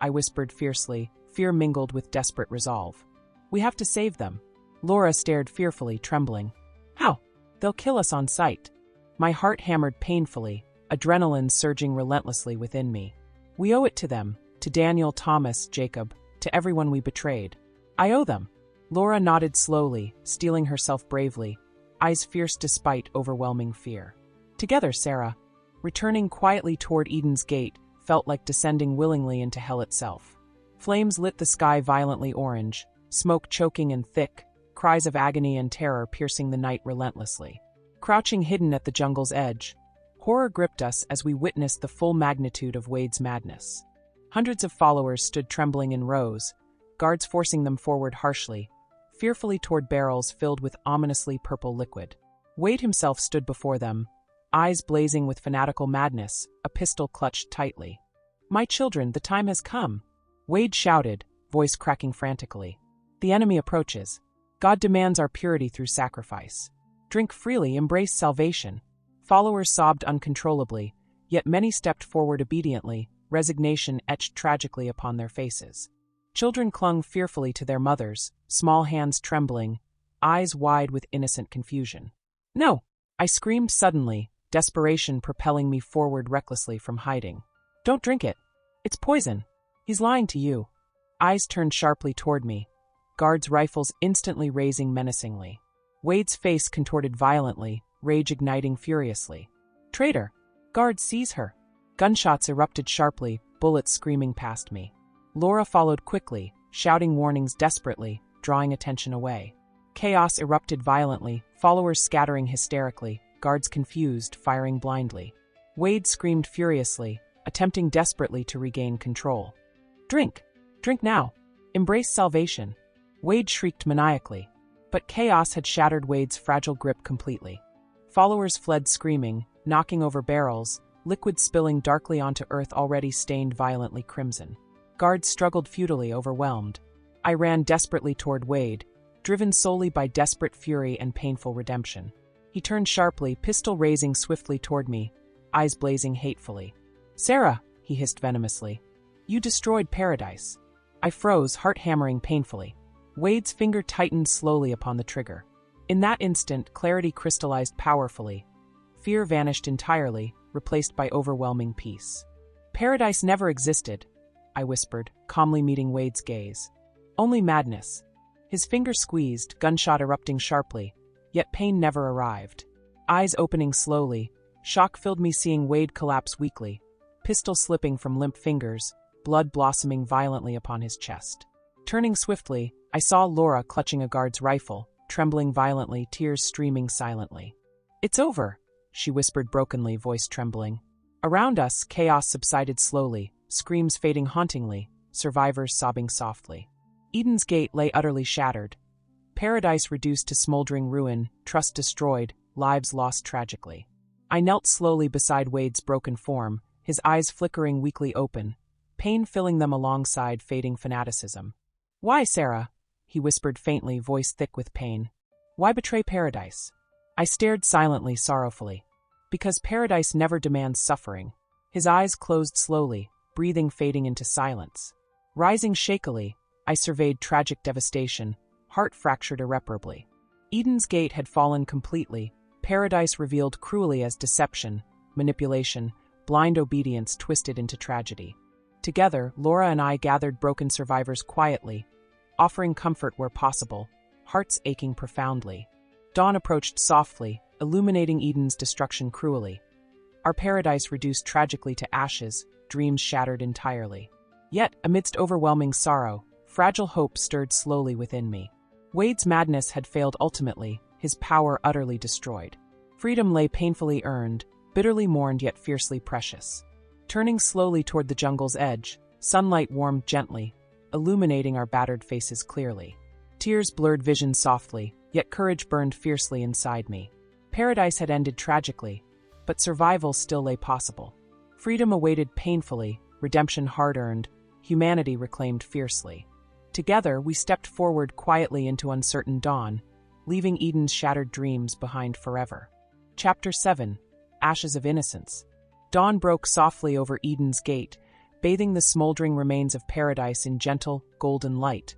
I whispered fiercely, fear mingled with desperate resolve. "We have to save them." Laura stared fearfully, trembling. "How?" "They'll kill us on sight." My heart hammered painfully, adrenaline surging relentlessly within me. "We owe it to them, to Daniel, Thomas, Jacob, to everyone we betrayed. I owe them." Laura nodded slowly, steeling herself bravely, eyes fierce despite overwhelming fear. "Together, Sarah." Returning quietly toward Eden's gate felt like descending willingly into hell itself. Flames lit the sky violently orange, smoke choking and thick, cries of agony and terror piercing the night relentlessly. Crouching hidden at the jungle's edge, horror gripped us as we witnessed the full magnitude of Wade's madness. Hundreds of followers stood trembling in rows, guards forcing them forward harshly, fearfully toward barrels filled with ominously purple liquid. Wade himself stood before them, eyes blazing with fanatical madness, a pistol clutched tightly. "My children, the time has come," Wade shouted, voice cracking frantically. "The enemy approaches. God demands our purity through sacrifice. Drink freely, embrace salvation." Followers sobbed uncontrollably, yet many stepped forward obediently, resignation etched tragically upon their faces. Children clung fearfully to their mothers, small hands trembling, eyes wide with innocent confusion. "No!" I screamed suddenly, desperation propelling me forward recklessly from hiding. "Don't drink it. It's poison. He's lying to you." Eyes turned sharply toward me, guards' rifles instantly raising menacingly. Wade's face contorted violently, rage igniting furiously. "Traitor! Guard, seize her!" Gunshots erupted sharply, bullets screaming past me. Laura followed quickly, shouting warnings desperately, drawing attention away. Chaos erupted violently, followers scattering hysterically, guards confused, firing blindly. Wade screamed furiously, attempting desperately to regain control. "Drink! Drink now! Embrace salvation!" Wade shrieked maniacally. But chaos had shattered Wade's fragile grip completely. Followers fled screaming, knocking over barrels, liquid spilling darkly onto earth already stained violently crimson. Guards struggled futilely, overwhelmed. I ran desperately toward Wade, driven solely by desperate fury and painful redemption. He turned sharply, pistol raising swiftly toward me, eyes blazing hatefully. "Sarah," he hissed venomously. "You destroyed paradise." I froze, heart hammering painfully. Wade's finger tightened slowly upon the trigger. In that instant, clarity crystallized powerfully. Fear vanished entirely, replaced by overwhelming peace. "Paradise never existed," I whispered, calmly meeting Wade's gaze. "Only madness." His finger squeezed, gunshot erupting sharply, yet pain never arrived. Eyes opening slowly, shock filled me seeing Wade collapse weakly, pistol slipping from limp fingers, blood blossoming violently upon his chest. Turning swiftly, I saw Laura clutching a guard's rifle, trembling violently, tears streaming silently. "It's over," she whispered brokenly, voice trembling. Around us, chaos subsided slowly, screams fading hauntingly, survivors sobbing softly. Eden's gate lay utterly shattered. Paradise reduced to smoldering ruin, trust destroyed, lives lost tragically. I knelt slowly beside Wade's broken form, his eyes flickering weakly open, pain filling them alongside fading fanaticism. "Why, Sarah?" he whispered faintly, voice thick with pain. "Why betray paradise?" I stared silently, sorrowfully. "Because paradise never demands suffering." His eyes closed slowly, breathing fading into silence. Rising shakily, I surveyed tragic devastation, heart fractured irreparably. Eden's gate had fallen completely, paradise revealed cruelly as deception, manipulation, blind obedience twisted into tragedy. Together, Laura and I gathered broken survivors quietly, offering comfort where possible, hearts aching profoundly. Dawn approached softly, illuminating Eden's destruction cruelly. Our paradise reduced tragically to ashes, dreams shattered entirely. Yet, amidst overwhelming sorrow, fragile hope stirred slowly within me. Wade's madness had failed ultimately, his power utterly destroyed. Freedom lay painfully earned, bitterly mourned yet fiercely precious. Turning slowly toward the jungle's edge, sunlight warmed gently, illuminating our battered faces clearly. Tears blurred vision softly, yet courage burned fiercely inside me. Paradise had ended tragically, but survival still lay possible. Freedom awaited painfully, redemption hard-earned, humanity reclaimed fiercely. Together, we stepped forward quietly into uncertain dawn, leaving Eden's shattered dreams behind forever. Chapter 7: Ashes of Innocence. Dawn broke softly over Eden's gate, bathing the smoldering remains of paradise in gentle, golden light,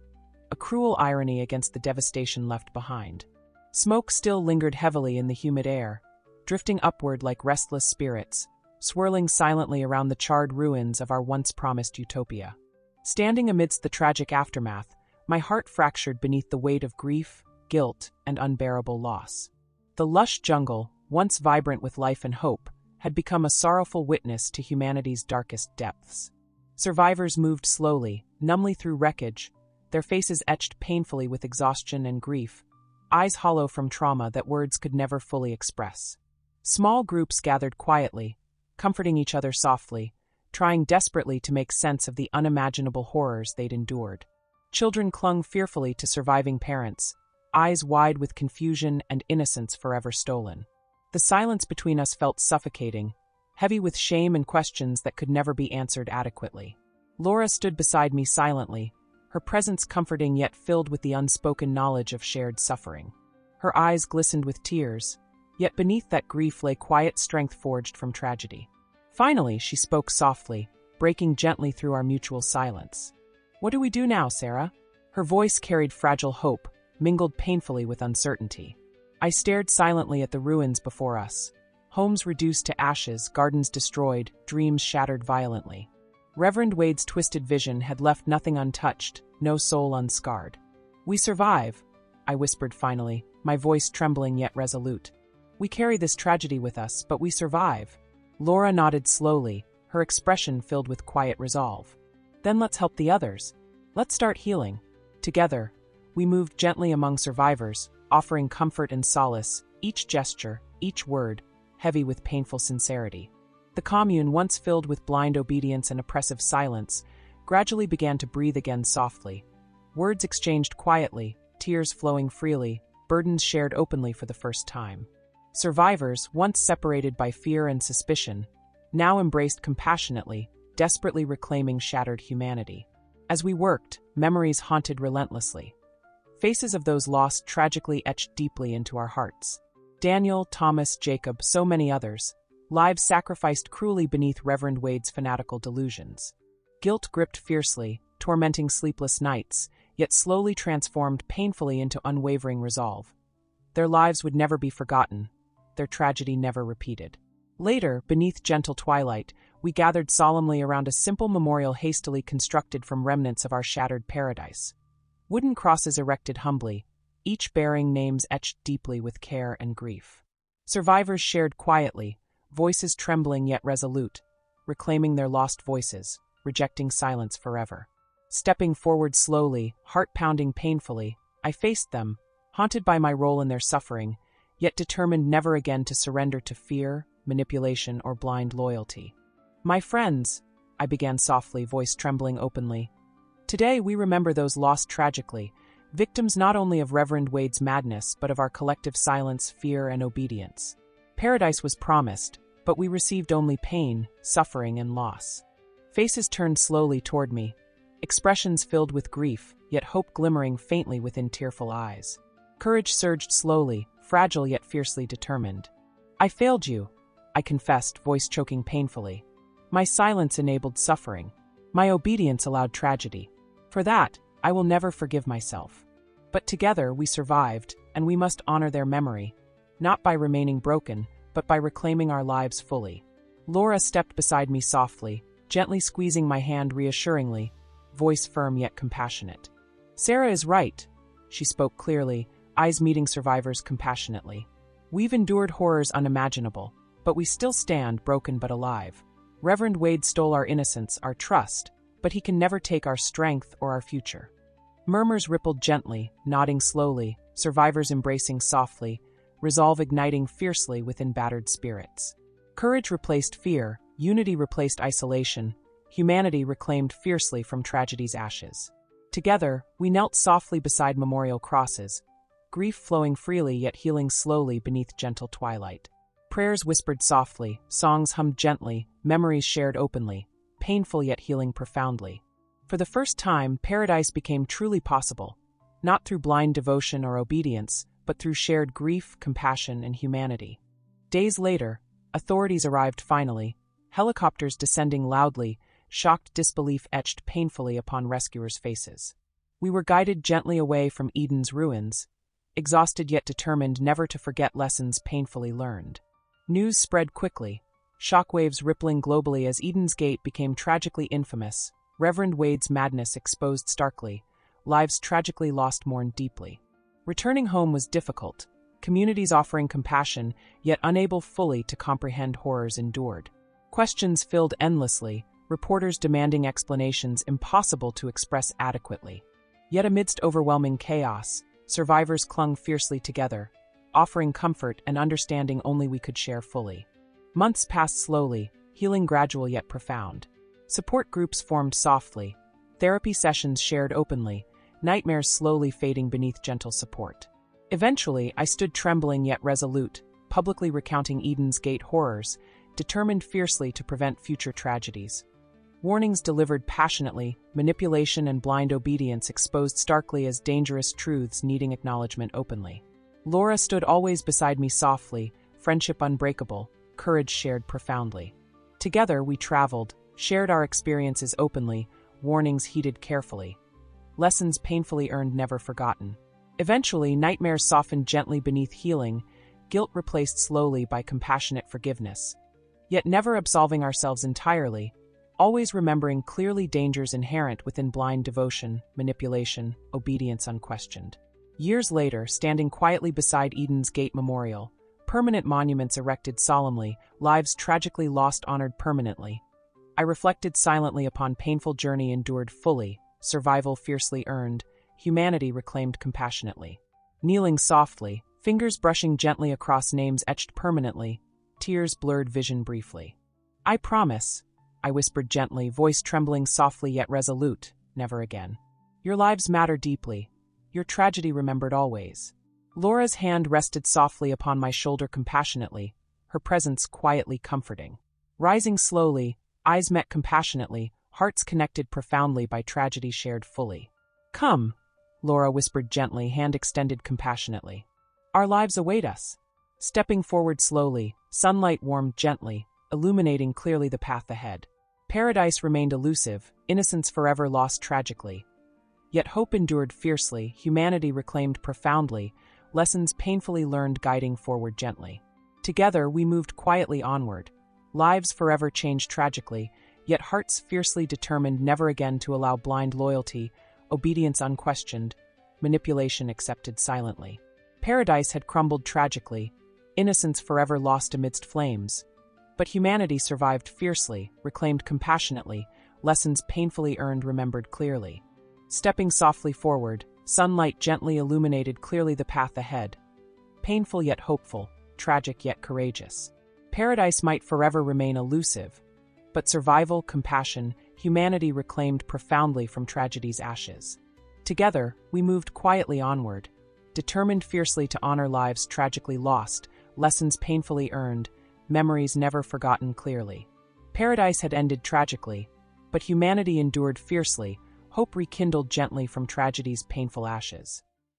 a cruel irony against the devastation left behind. Smoke still lingered heavily in the humid air, drifting upward like restless spirits, swirling silently around the charred ruins of our once-promised utopia. Standing amidst the tragic aftermath, my heart fractured beneath the weight of grief, guilt, and unbearable loss. The lush jungle, once vibrant with life and hope, had become a sorrowful witness to humanity's darkest depths. Survivors moved slowly, numbly through wreckage, their faces etched painfully with exhaustion and grief, eyes hollow from trauma that words could never fully express. Small groups gathered quietly, comforting each other softly, trying desperately to make sense of the unimaginable horrors they'd endured. Children clung fearfully to surviving parents, eyes wide with confusion and innocence forever stolen. The silence between us felt suffocating, heavy with shame and questions that could never be answered adequately. Laura stood beside me silently, her presence comforting yet filled with the unspoken knowledge of shared suffering. Her eyes glistened with tears, yet beneath that grief lay quiet strength forged from tragedy. Finally, she spoke softly, breaking gently through our mutual silence. "What do we do now, Sarah?" Her voice carried fragile hope, mingled painfully with uncertainty. I stared silently at the ruins before us. Homes reduced to ashes, gardens destroyed, dreams shattered violently. Reverend Wade's twisted vision had left nothing untouched, no soul unscarred. "We survive," I whispered finally, my voice trembling yet resolute. "We carry this tragedy with us, but we survive." Laura nodded slowly, her expression filled with quiet resolve. "Then let's help the others. Let's start healing. Together, We moved gently among survivors, offering comfort and solace, each gesture, each word, heavy with painful sincerity. The commune, once filled with blind obedience and oppressive silence, gradually began to breathe again softly. Words exchanged quietly, tears flowing freely, burdens shared openly for the first time. Survivors, once separated by fear and suspicion, now embraced compassionately, desperately reclaiming shattered humanity. As we worked, memories haunted relentlessly. Faces of those lost tragically etched deeply into our hearts. Daniel, Thomas, Jacob, so many others. Lives sacrificed cruelly beneath Reverend Wade's fanatical delusions. Guilt gripped fiercely, tormenting sleepless nights, yet slowly transformed painfully into unwavering resolve. Their lives would never be forgotten, their tragedy never repeated. Later, beneath gentle twilight, we gathered solemnly around a simple memorial hastily constructed from remnants of our shattered paradise. Wooden crosses erected humbly, each bearing names etched deeply with care and grief. Survivors shared quietly, voices trembling yet resolute, reclaiming their lost voices, rejecting silence forever. Stepping forward slowly, heart pounding painfully, I faced them, haunted by my role in their suffering, yet determined never again to surrender to fear, manipulation, or blind loyalty. "My friends," I began softly, voice trembling openly, "today we remember those lost tragically, victims not only of Reverend Wade's madness, but of our collective silence, fear, and obedience. Paradise was promised, but we received only pain, suffering, and loss." Faces turned slowly toward me, expressions filled with grief, yet hope glimmering faintly within tearful eyes. Courage surged slowly, fragile yet fiercely determined. "I failed you," I confessed, voice choking painfully. "My silence enabled suffering. My obedience allowed tragedy. For that, I will never forgive myself. But together we survived, and we must honor their memory, not by remaining broken, but by reclaiming our lives fully." Laura stepped beside me softly, gently squeezing my hand reassuringly, voice firm yet compassionate. "Sarah is right," she spoke clearly, eyes meeting survivors compassionately. "We've endured horrors unimaginable, but we still stand broken but alive. Reverend Wade stole our innocence, our trust, but he can never take our strength or our future." Murmurs rippled gently, nodding slowly, survivors embracing softly, resolve igniting fiercely within battered spirits. Courage replaced fear, unity replaced isolation, humanity reclaimed fiercely from tragedy's ashes. Together, we knelt softly beside memorial crosses, grief flowing freely yet healing slowly beneath gentle twilight. Prayers whispered softly, songs hummed gently, memories shared openly, painful yet healing profoundly. For the first time, paradise became truly possible, not through blind devotion or obedience, but through shared grief, compassion, and humanity. Days later, authorities arrived finally, helicopters descending loudly, shocked disbelief etched painfully upon rescuers' faces. We were guided gently away from Eden's ruins, exhausted yet determined never to forget lessons painfully learned. News spread quickly, shockwaves rippling globally as Eden's Gate became tragically infamous, Reverend Wade's madness exposed starkly, lives tragically lost mourned deeply. Returning home was difficult, communities offering compassion, yet unable fully to comprehend horrors endured. Questions filled endlessly, reporters demanding explanations impossible to express adequately. Yet amidst overwhelming chaos, survivors clung fiercely together, offering comfort and understanding only we could share fully. Months passed slowly, healing gradual yet profound. Support groups formed softly, therapy sessions shared openly, nightmares slowly fading beneath gentle support. Eventually, I stood trembling yet resolute, publicly recounting Eden's Gate horrors, determined fiercely to prevent future tragedies. Warnings delivered passionately, manipulation and blind obedience exposed starkly as dangerous truths needing acknowledgement openly. Laura stood always beside me softly, friendship unbreakable, courage shared profoundly. Together we traveled, shared our experiences openly, warnings heeded carefully. Lessons painfully earned never forgotten. Eventually, nightmares softened gently beneath healing, guilt replaced slowly by compassionate forgiveness. Yet never absolving ourselves entirely, always remembering clearly dangers inherent within blind devotion, manipulation, obedience unquestioned. Years later, standing quietly beside Eden's Gate Memorial, permanent monuments erected solemnly, lives tragically lost honored permanently, I reflected silently upon painful journey endured fully, survival fiercely earned, humanity reclaimed compassionately. Kneeling softly, fingers brushing gently across names etched permanently, tears blurred vision briefly. "I promise," I whispered gently, voice trembling softly yet resolute, "never again. Your lives matter deeply, your tragedy remembered always." Laura's hand rested softly upon my shoulder compassionately, her presence quietly comforting. Rising slowly, eyes met compassionately, hearts connected profoundly by tragedy shared fully. "Come," Laura whispered gently, hand extended compassionately. "Our lives await us." Stepping forward slowly, sunlight warmed gently, illuminating clearly the path ahead. Paradise remained elusive, innocence forever lost tragically. Yet hope endured fiercely, humanity reclaimed profoundly, lessons painfully learned guiding forward gently. Together we moved quietly onward, lives forever changed tragically, yet hearts fiercely determined never again to allow blind loyalty, obedience unquestioned, manipulation accepted silently. Paradise had crumbled tragically, innocence forever lost amidst flames. But humanity survived fiercely, reclaimed compassionately, lessons painfully earned remembered clearly. Stepping softly forward, sunlight gently illuminated clearly the path ahead. Painful yet hopeful, tragic yet courageous. Paradise might forever remain elusive, but survival, compassion, humanity reclaimed profoundly from tragedy's ashes. Together, we moved quietly onward, determined fiercely to honor lives tragically lost, lessons painfully earned, memories never forgotten clearly. Paradise had ended tragically, but humanity endured fiercely, hope rekindled gently from tragedy's painful ashes.